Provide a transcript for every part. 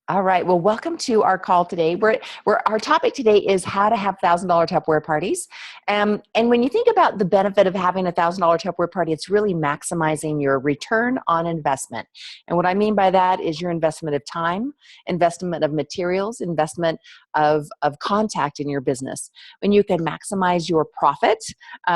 All right. Well, welcome to our call today. Our topic today is how to have $1,000 Tupperware parties. And when you think about the benefit of having $1,000 Tupperware party, it's really maximizing your return on investment. And what I mean by that is your investment of time, investment of materials, investment of contact in your business. When you can maximize your profit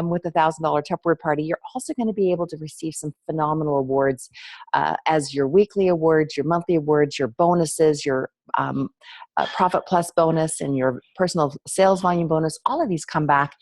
with $1,000 Tupperware party, you're also going to be able to receive some phenomenal awards as your weekly awards, your monthly awards, your bonuses, your Profit Plus bonus, and your personal sales volume bonus. All of these come back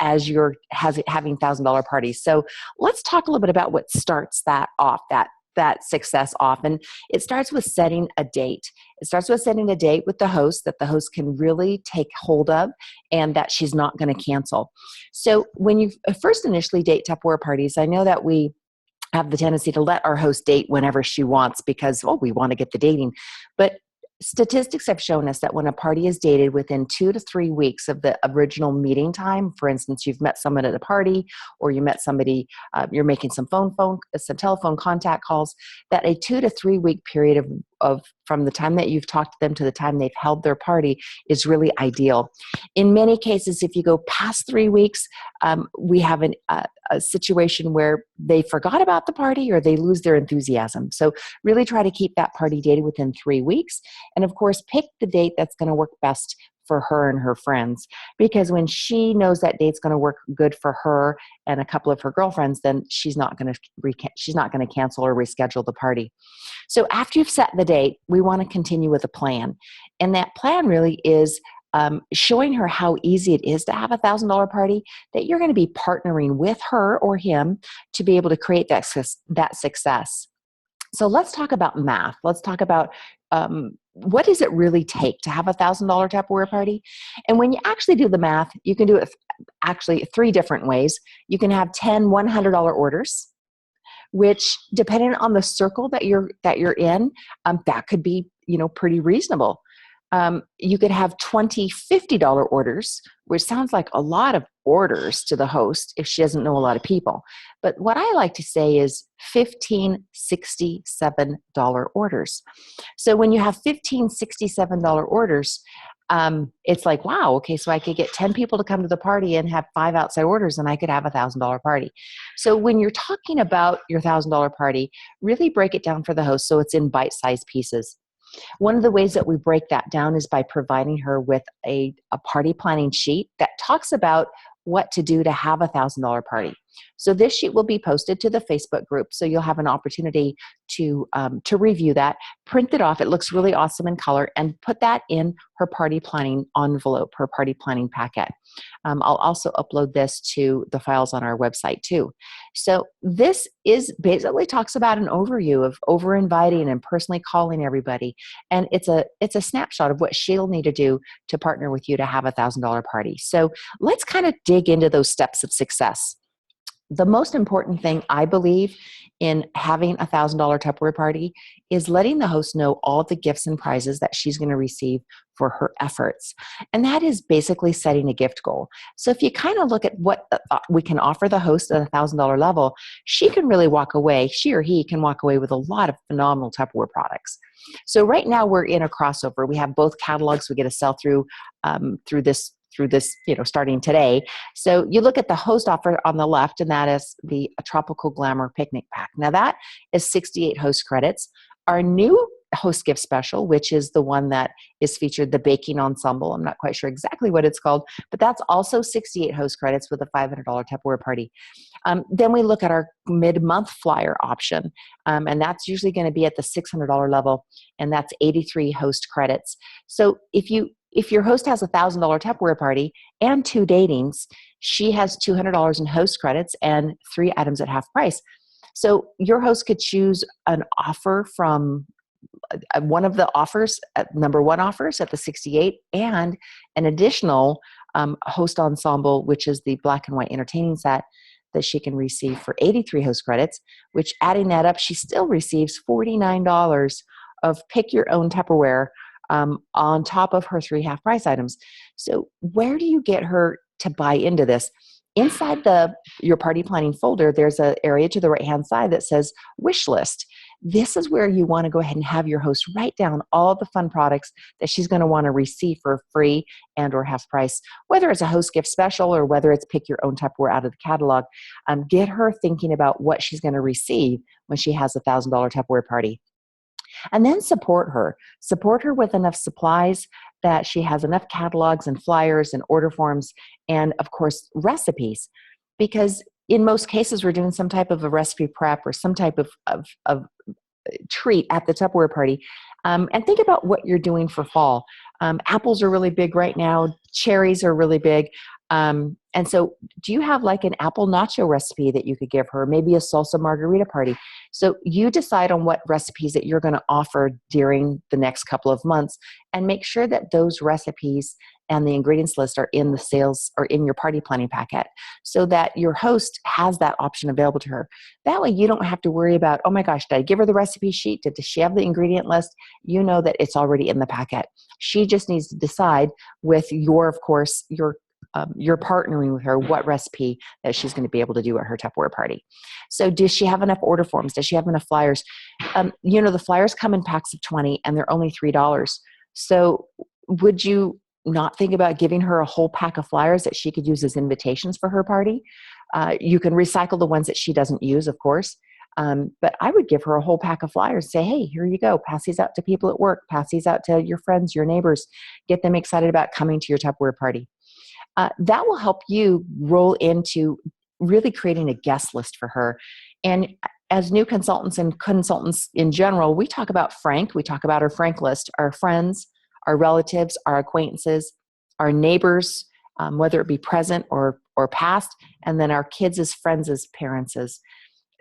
as you're having $1,000 parties. So let's talk a little bit about what starts that off, that success off. And it starts with setting a date. It starts with setting a date with the host that the host can really take hold of and that she's not going to cancel. So when you first initially date Tupperware parties, I know that we have the tendency to let our host date whenever she wants because, we want to get the dating. But statistics have shown us that when a party is dated within 2 to 3 weeks of the original meeting time, for instance, you've met someone at a party or you met somebody, you're making some telephone contact calls, that a 2 to 3 week period of from the time that you've talked to them to the time they've held their party is really ideal. In many cases, if you go past 3 weeks, we have a situation where they forgot about the party or they lose their enthusiasm. So really try to keep that party dated within 3 weeks. And of course, pick the date that's going to work best for her and her friends, because when she knows that date's going to work good for her and a couple of her girlfriends, then she's not going to cancel or reschedule the party. So after you've set the date, we want to continue with a plan, and that plan really is showing her how easy it is to have $1,000 party, that you're going to be partnering with her or him to be able to create that success. So let's talk about math. Let's talk about what does it really take to have $1,000 Tupperware party? And when you actually do the math, you can do it actually 3 different ways. You can have 10 $100 orders, which depending on the circle that you're in, that could be pretty reasonable. You could have 20 $50 orders, which sounds like a lot of orders to the host if she doesn't know a lot of people. But what I like to say is 15 $67 orders. So when you have 15 $67 orders, it's like, wow, okay, so I could get 10 people to come to the party and have 5 outside orders and I could have $1,000 party. So when you're talking about your $1,000 party, really break it down for the host so it's in bite-sized pieces. One of the ways that we break that down is by providing her with a party planning sheet that talks about what to do to have $1,000 party. So this sheet will be posted to the Facebook group, so you'll have an opportunity to review that, print it off. It looks really awesome in color, and put that in her party planning envelope, her party planning packet. I'll also upload this to the files on our website too. So this is basically talks about an overview of over-inviting and personally calling everybody, and it's a snapshot of what she'll need to do to partner with you to have $1,000 party. So let's kind of dig into those steps of success. The most important thing, I believe, in having $1,000 Tupperware party is letting the host know all the gifts and prizes that she's going to receive for her efforts. And that is basically setting a gift goal. So if you kind of look at what we can offer the host at $1,000 level, she or he can walk away with a lot of phenomenal Tupperware products. So right now we're in a crossover. We have both catalogs. We get a sell through through this, starting today. So you look at the host offer on the left, and that is the Tropical Glamour Picnic Pack. Now that is 68 host credits. Our new host gift special, which is the one that is featured, the Baking Ensemble. I'm not quite sure exactly what it's called, but that's also 68 host credits with a $500 Tupperware party. Then we look at our mid-month flyer option, and that's usually going to be at the $600 level, and that's 83 host credits. So if your host has a $1,000 Tupperware party and 2 datings, she has $200 in host credits and 3 items at half price. So your host could choose an offer from one of the offers, number 1 offers at the 68, and an additional host ensemble, which is the black and white entertaining set that she can receive for 83 host credits, which adding that up, she still receives $49 of pick your own Tupperware on top of her 3 half price items. So where do you get her to buy into this? Inside your party planning folder, there's an area to the right-hand side that says wish list. This is where you want to go ahead and have your host write down all the fun products that she's going to want to receive for free and or half price, whether it's a host gift special or whether it's pick your own Tupperware out of the catalog. Get her thinking about what she's going to receive when she has $1,000 Tupperware party. And then support her. Support her with enough supplies that she has enough catalogs and flyers and order forms and, of course, recipes. Because in most cases, we're doing some type of a recipe prep or some type of treat at the Tupperware party. And think about what you're doing for fall. Apples are really big right now. Cherries are really big. And so do you have like an apple nacho recipe that you could give her? Maybe a salsa margarita party. So you decide on what recipes that you're going to offer during the next couple of months and make sure that those recipes and the ingredients list are in the sales or in your party planning packet so that your host has that option available to her. That way you don't have to worry about, oh my gosh, did I give her the recipe sheet? Did she have the ingredient list? You know that it's already in the packet. She just needs to decide with your, of course, you're partnering with her what recipe that she's going to be able to do at her Tupperware party. So does she have enough order forms? Does she have enough flyers? The flyers come in packs of 20 and they're only $3. So would you not think about giving her a whole pack of flyers that she could use as invitations for her party? You can recycle the ones that she doesn't use, of course. But I would give her a whole pack of flyers. Say, hey, here you go. Pass these out to people at work. Pass these out to your friends, your neighbors. Get them excited about coming to your Tupperware party. That will help you roll into really creating a guest list for her. And as new consultants and consultants in general, we talk about Frank. We talk about our Frank list, our friends, our relatives, our acquaintances, our neighbors, whether it be present or past, and then our kids as friends, as parents.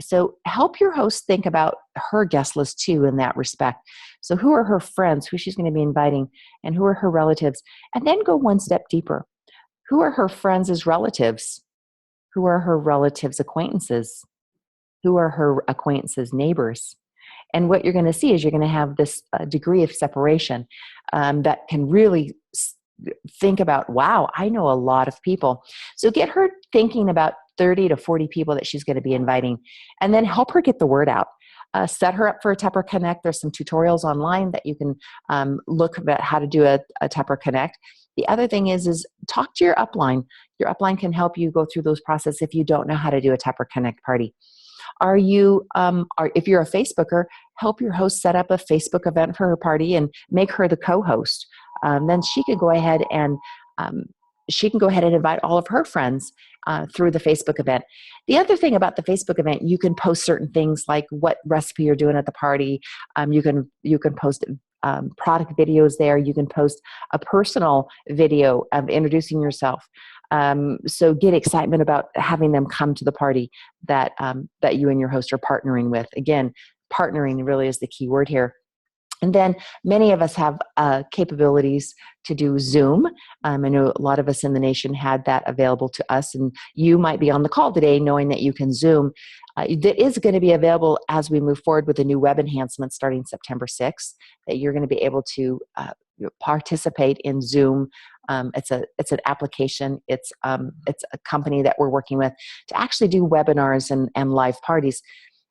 So help your host think about her guest list too in that respect. So who are her friends, who she's going to be inviting, and who are her relatives? And then go one step deeper. Who are her friends as relatives? Who are her relatives' acquaintances? Who are her acquaintances' neighbors? And what you're going to see is you're going to have this degree of separation that can really think about, wow, I know a lot of people. So get her thinking about 30 to 40 people that she's going to be inviting, and then help her get the word out. Set her up for a Tupper Connect. There's some tutorials online that you can look at how to do a Tupper Connect. The other thing is talk to your upline. Your upline can help you go through those processes if you don't know how to do a Tupper Connect party. If you're a Facebooker, help your host set up a Facebook event for her party and make her the co-host. Then she can go ahead and invite all of her friends through the Facebook event. The other thing about the Facebook event, you can post certain things like what recipe you're doing at the party. You can post product videos there. You can post a personal video of introducing yourself. So get excitement about having them come to the party that you and your host are partnering with. Again, partnering really is the key word here. And then many of us have capabilities to do Zoom. I know a lot of us in the nation had that available to us, and you might be on the call today knowing that you can Zoom. That is going to be available as we move forward with the new web enhancements starting September 6th, that you're going to be able to participate in Zoom. It's an application. It's a company that we're working with to actually do webinars and live parties.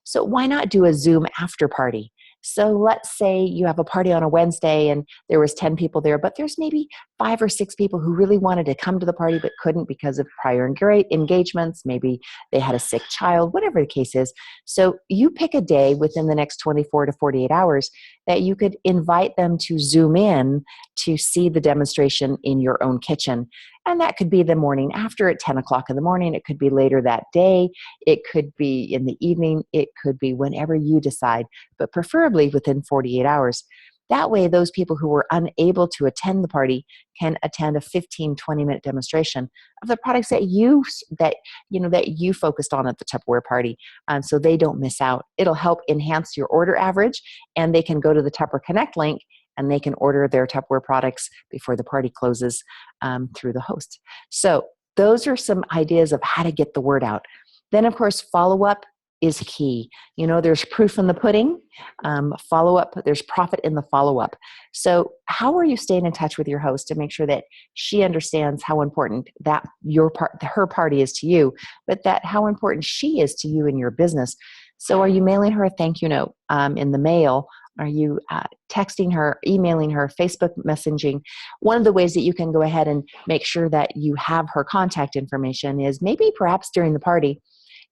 So why not do a Zoom after party? So let's say you have a party on a Wednesday and there was 10 people there, but there's maybe 5 or 6 people who really wanted to come to the party but couldn't because of prior engagements. Maybe they had a sick child, whatever the case is. So you pick a day within the next 24 to 48 hours that you could invite them to Zoom in to see the demonstration in your own kitchen. And that could be the morning after at 10 o'clock in the morning. It could be later that day. It could be in the evening. It could be whenever you decide, but preferably within 48 hours. That way, those people who were unable to attend the party can attend a 15, 20-minute demonstration of the products that you focused on at the Tupperware party, so they don't miss out. It'll help enhance your order average, and they can go to the Tupper Connect link and they can order their Tupperware products before the party closes through the host. So those are some ideas of how to get the word out. Then, of course, follow-up is key. There's proof in the pudding. Follow-up, there's profit in the follow-up. So how are you staying in touch with your host to make sure that she understands how important her party is to you, but that how important she is to you and your business? So are you mailing her a thank you note in the mail? Are you texting her, emailing her, Facebook messaging? One of the ways that you can go ahead and make sure that you have her contact information is maybe perhaps during the party,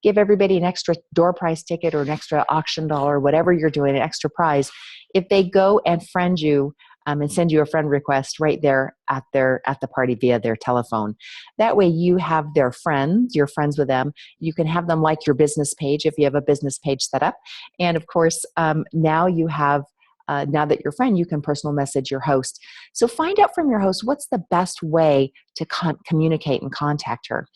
give everybody an extra door prize ticket or an extra auction dollar, whatever you're doing, an extra prize. If they go and friend you and send you a friend request right there at the party via their telephone, that way you have their friends, you're friends with them. You can have them like your business page if you have a business page set up. And of course, now you have now that you're a friend, you can personal message your host. So find out from your host what's the best way to communicate and contact her.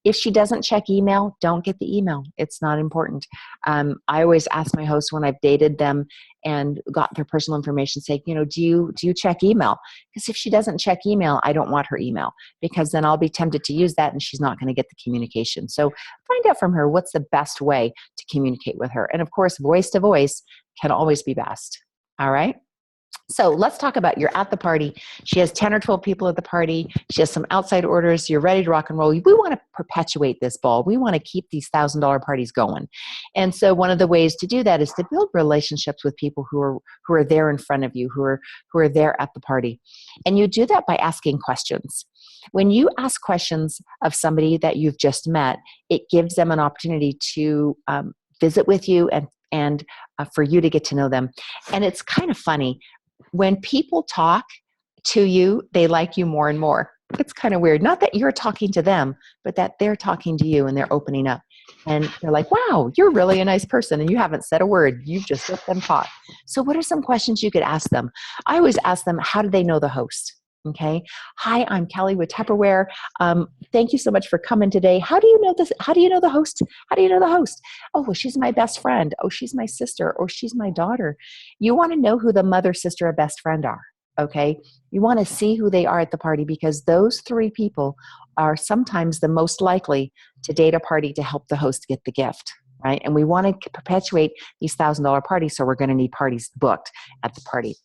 If she doesn't check email, don't get the email. It's not important. I always ask my hosts when I've dated them and got their personal information, say, do you check email? Because if she doesn't check email, I don't want her email, because then I'll be tempted to use that and she's not going to get the communication. So find out from her what's the best way to communicate with her. And of course, voice to voice can always be best. All right. So let's talk about, you're at the party. She has 10 or 12 people at the party. She has some outside orders. You're ready to rock and roll. We want to perpetuate this ball. We want to keep these $1,000 parties going. And so one of the ways to do that is to build relationships with people who are there in front of you, who are there at the party. And you do that by asking questions. When you ask questions of somebody that you've just met, it gives them an opportunity to visit with you and for you to get to know them. And it's kind of funny. When people talk to you, they like you more and more. It's kind of weird. Not that you're talking to them, but that they're talking to you and they're opening up. And they're like, wow, you're really a nice person. And you haven't said a word. You've just let them talk. So what are some questions you could ask them? I always ask them, how do they know the host? Okay. Hi, I'm Kelly with Tupperware. Thank you so much for coming today. How do you know this? How do you know the host? How do you know the host? Oh, well, she's my best friend. Oh, she's my sister, or she's my daughter. You want to know who the mother, sister, or best friend are. Okay. You want to see who they are at the party, because those three people are sometimes the most likely to date a party to help the host get the gift. Right. And we want to perpetuate these $1,000 parties. So we're going to need parties booked at the party.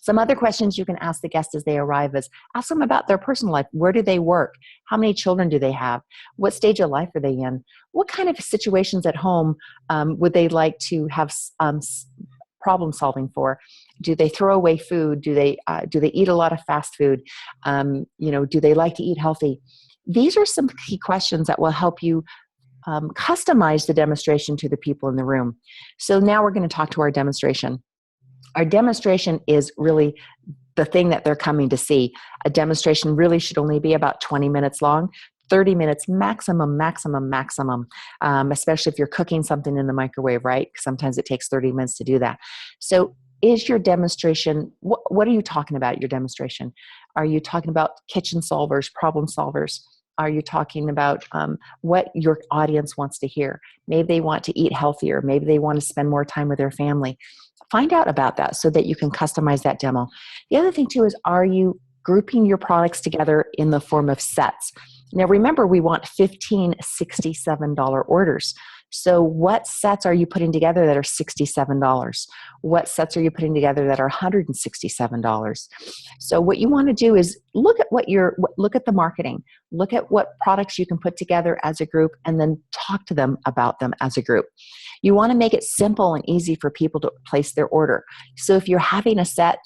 Some other questions you can ask the guests as they arrive is ask them about their personal life. Where do they work? How many children do they have? What stage of life are they in? What kind of situations at home would they like to have problem solving for? Do they throw away food? Do they eat a lot of fast food? Do they like to eat healthy? These are some key questions that will help you customize the demonstration to the people in the room. So now we're going to talk to our demonstration. Our demonstration is really the thing that they're coming to see. A demonstration really should only be about 20 minutes long, 30 minutes maximum, especially if you're cooking something in the microwave, right? Sometimes it takes 30 minutes to do that. So is your demonstration, what are you talking about, your demonstration? Are you talking about kitchen solvers, problem solvers? Are you talking about what your audience wants to hear? Maybe they want to eat healthier. Maybe they want to spend more time with their family. Find out about that so that you can customize that demo. The other thing too is, are you grouping your products together in the form of sets? Now remember, we want 15 $67 orders. So what sets are you putting together that are $67? What sets are you putting together that are $167? So what you want to do is look at look at the marketing, look at what products you can put together as a group, and then talk to them about them as a group. You want to make it simple and easy for people to place their order. So if you're having a set,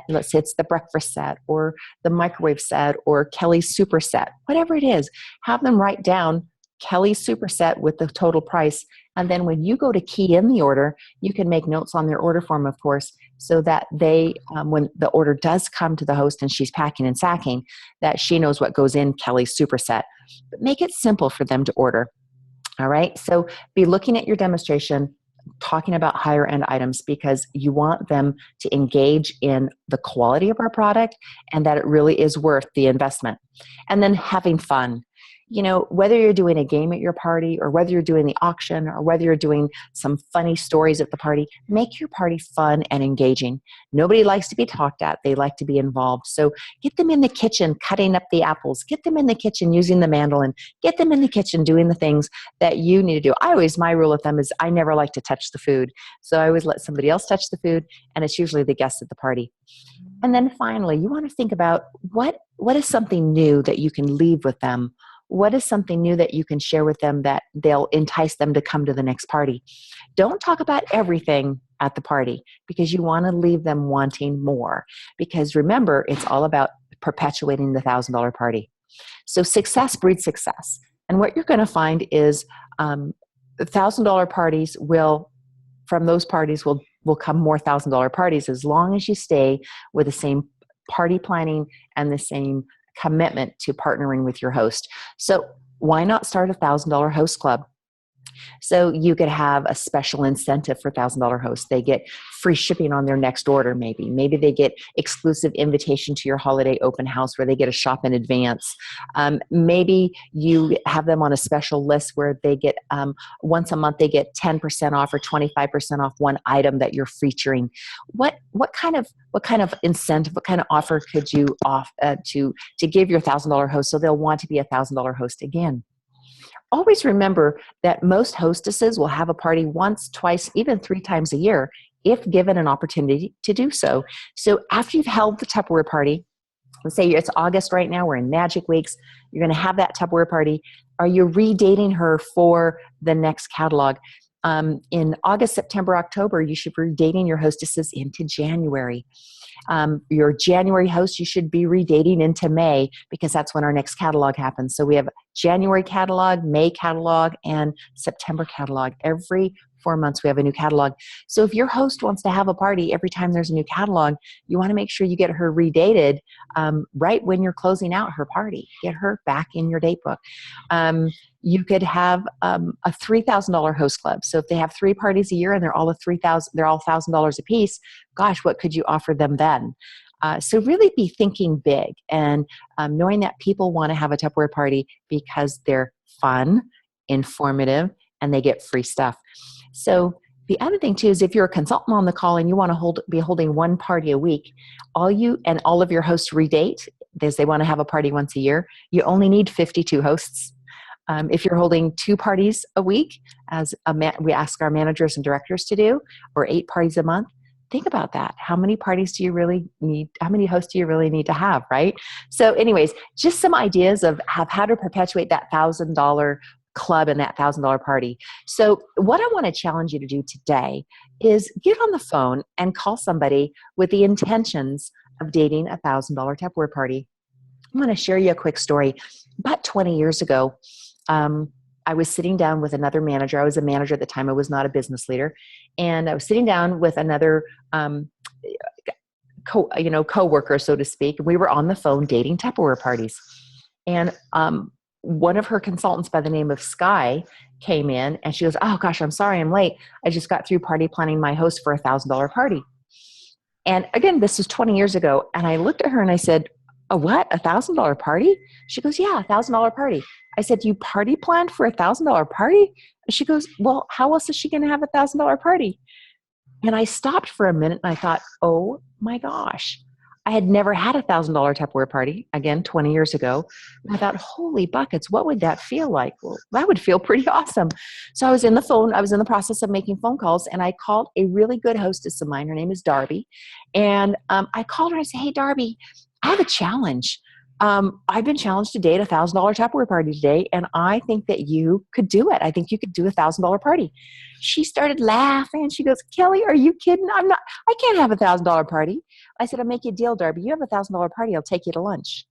let's say it's the breakfast set or the microwave set or Kelly's super set, whatever it is, have them write down Kelly's super set with the total price. And then when you go to key in the order, you can make notes on their order form, of course, so that they, when the order does come to the host and she's packing and sacking, that she knows what goes in Kelly's super set. But make it simple for them to order. All right. So be looking at your demonstration, talking about higher end items, because you want them to engage in the quality of our product and that it really is worth the investment. And then having fun. You know, whether you're doing a game at your party or whether you're doing the auction or whether you're doing some funny stories at the party, make your party fun and engaging. Nobody likes to be talked at. They like to be involved. So get them in the kitchen cutting up the apples. Get them in the kitchen using the mandolin. Get them in the kitchen doing the things that you need to do. My rule with them is I never like to touch the food. So I always let somebody else touch the food, and it's usually the guests at the party. And then finally, you want to think about what is something new that you can leave with them What is something new that you can share with them that they'll entice them to come to the next party? Don't talk about everything at the party, because you want to leave them wanting more. Because remember, it's all about perpetuating the $1,000 party. So success breeds success. And what you're going to find is $1,000 parties from those parties will come more $1,000 parties, as long as you stay with the same party planning and the same commitment to partnering with your host. So why not start a $1,000 host club? So you could have a special incentive for $1,000 hosts. They get free shipping on their next order, maybe. Maybe they get exclusive invitation to your holiday open house where they get a shop in advance. Maybe you have them on a special list where they get, once a month, they get 10% off or 25% off one item that you're featuring. What kind of incentive, what kind of offer could you offer to give your $1,000 host so they'll want to be a $1,000 host again? Always remember that most hostesses will have a party once, twice, even 3 times a year if given an opportunity to do so. So after you've held the Tupperware party, let's say it's August right now, we're in Magic Weeks, you're going to have that Tupperware party. Are you redating her for the next catalog? In August, September, October, you should be redating your hostesses into January. Your January host, you should be redating into May, because that's when our next catalog happens. So we have January catalog, May catalog, and September catalog. Every 4 months we have a new catalog. So if your host wants to have a party every time there's a new catalog, you want to make sure you get her redated right when you're closing out her party. Get her back in your date book. You could have a $3,000 host club. So if they have 3 parties a year and they're all $1,000 a piece, gosh, what could you offer them then? So really be thinking big and knowing that people want to have a Tupperware party because they're fun, informative, and they get free stuff. So the other thing too is if you're a consultant on the call and you want to be holding 1 party a week, all of your hosts redate, because they want to have a party once a year, you only need 52 hosts. If you're holding 2 parties a week, as we ask our managers and directors to do, or 8 parties a month, think about that. How many parties do you really need? How many hosts do you really need to have, right? So anyways, just some ideas of how to perpetuate that $1,000 club and that $1,000 party. So what I want to challenge you to do today is get on the phone and call somebody with the intentions of dating a $1,000 Tupperware party. I'm going to share you a quick story. About 20 years ago, I was sitting down with another manager. I was a manager at the time. I was not a business leader. And I was sitting down with another co-worker, so to speak. And we were on the phone dating Tupperware parties. And one of her consultants by the name of Sky came in and she goes, "Oh gosh, I'm sorry I'm late. I just got through party planning my host for a $1,000 party." And again, this was 20 years ago. And I looked at her and I said, "A what? A $1,000 party?" She goes, "Yeah, $1,000 party." I said, "You party planned for a $1,000 party?" And she goes, "Well, how else is she going to have a $1,000 party?" And I stopped for a minute and I thought, oh my gosh, I had never had a $1,000 Tupperware party, again, 20 years ago. And I thought, holy buckets, what would that feel like? Well, that would feel pretty awesome. So I was in the process of making phone calls, and I called a really good hostess of mine. Her name is Darby. And I called her and I said, "Hey, Darby, I have a challenge. I've been challenged to date a $1,000 Tupperware party today, and I think that you could do it. I think you could do a $1,000 party." She started laughing. She goes, "Kelly, are you kidding? I can't have a $1,000 party." I said, "I'll make you a deal, Darby. You have a $1,000 party. I'll take you to lunch."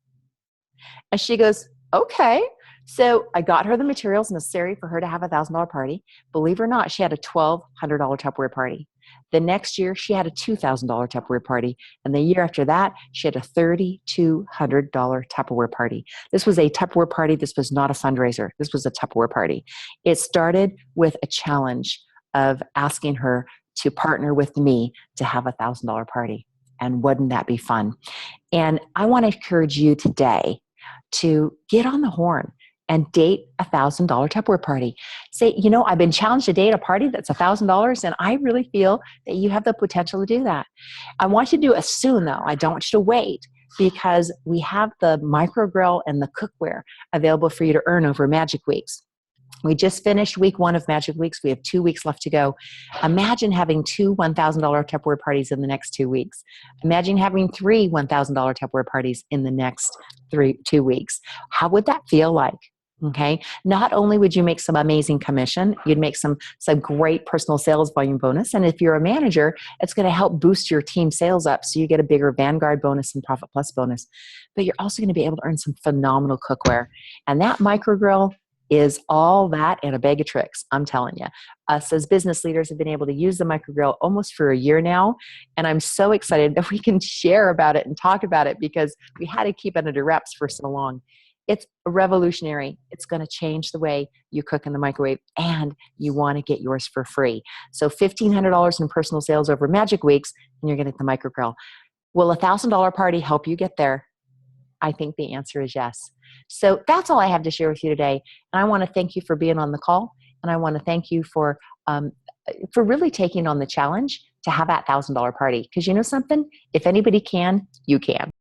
And she goes, "Okay." So I got her the materials necessary for her to have a $1,000 party. Believe it or not, she had a $1,200 Tupperware party. The next year, she had a $2,000 Tupperware party. And the year after that, she had a $3,200 Tupperware party. This was a Tupperware party. This was not a fundraiser. This was a Tupperware party. It started with a challenge of asking her to partner with me to have a $1,000 party. And wouldn't that be fun? And I want to encourage you today to get on the horn and date a $1,000 Tupperware party. Say, I've been challenged to date a party that's $1,000, and I really feel that you have the potential to do that. I want you to do it soon, though. I don't want you to wait, because we have the micro grill and the cookware available for you to earn over Magic Weeks. We just finished week 1 of Magic Weeks. We have 2 weeks left to go. Imagine having 2 $1,000 Tupperware parties in the next 2 weeks. Imagine having 3 $1,000 Tupperware parties in the next 2 weeks. How would that feel like? Okay. Not only would you make some amazing commission, you'd make some great personal sales volume bonus. And if you're a manager, it's going to help boost your team sales up. So you get a bigger Vanguard bonus and Profit Plus bonus. But you're also going to be able to earn some phenomenal cookware. And that micro grill is all that and a bag of tricks. I'm telling you. Us as business leaders have been able to use the micro grill almost for a year now. And I'm so excited that we can share about it and talk about it because we had to keep it under wraps for so long. It's revolutionary. It's going to change the way you cook in the microwave, and you want to get yours for free. So $1,500 in personal sales over Magic Weeks, and you're going to get the micro grill. Will a $1,000 party help you get there? I think the answer is yes. So that's all I have to share with you today. And I want to thank you for being on the call, and I want to thank you for really taking on the challenge to have that $1,000 party. Because you know something? If anybody can, you can.